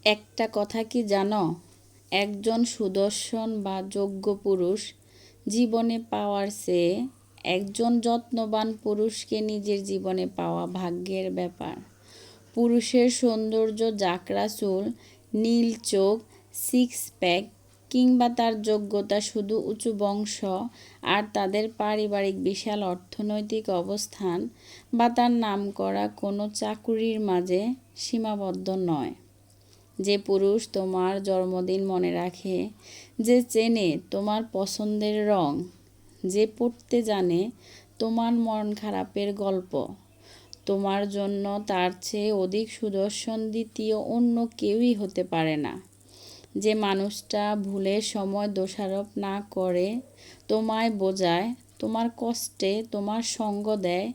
একটা কথা কি জানো? একজন সুদর্শন বা যোগ্য পুরুষ জীবনে পাওয়ার চেয়ে একজন যত্নবান পুরুষকে নিজের জীবনে পাওয়া ভাগ্যের ব্যাপার। পুরুষের সৌন্দর্য, জাকরা চুল, নীল চোখ, সিক্স প্যাক কিংবা তার যোগ্যতা শুধু উঁচু বংশ আর তাদের পারিবারিক বিশাল অর্থনৈতিক অবস্থান বা তার নামকরা কোনো চাকুরির মাঝে সীমাবদ্ধ নয়। যে পুরুষ তোমার জন্মদিন মনে রাখে, যে চেনে তোমার পছন্দের রং, যে পড়তে জানে তোমার মন খারাপের গল্প, তোমার জন্য তার চেয়ে অধিক সুদর্শন দ্বিতীয় অন্য কেউই হতে পারে না। যে মানুষটা ভুলের সময় দোষারোপ না করে, তোমায় বোঝায়, তোমার কষ্টে তোমার সঙ্গ দেয়,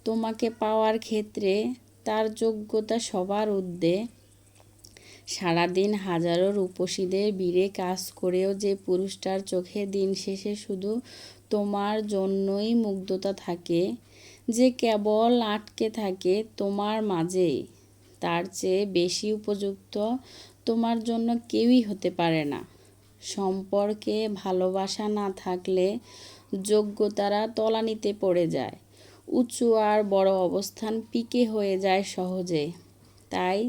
তোমাকে পাওয়ার ক্ষেত্রে তার যোগ্যতা সবার ঊর্ধ্বে। সারাদিন হাজারো রূপসীদের ভিড়ে কাজ করেও যে পুরুষটার চোখে দিন শেষে শুধু তোমার জন্যই মুগ্ধতা থাকে, যে কেবল আটকে থাকে তোমার মাঝেই, তার চেয়ে বেশি উপযুক্ত তোমার জন্য কেউই হতে পারে না। সম্পর্কে ভালোবাসা না থাকলে যোগ্যতারা তলানিতে পড়ে যায়, উঁচু আর বড় অবস্থান পিকে হয়ে যায় সহজে। তাই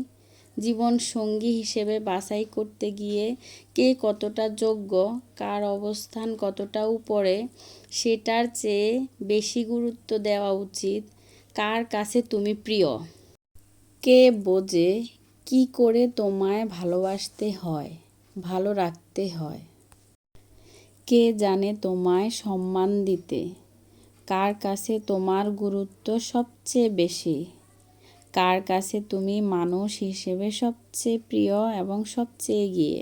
জীবন সঙ্গী হিসেবে বাছাই করতে গিয়ে কে কতটা যোগ্য, কার অবস্থান কতটা উপরে, সেটার চেয়ে বেশি গুরুত্ব দেওয়া উচিত কার কাছে তুমি প্রিয়। কে বোঝে কি করে তোমায় ভালোবাসতে হয়, ভালো রাখতে হয়। কে জানে তোমায় সম্মান দিতে, কার কাছে তোমার গুরুত্ব সবচেয়ে বেশি, কার কাছে তুমি মানুষ হিসেবে সবচেয়ে প্রিয় এবং সবচেয়ে এগিয়ে।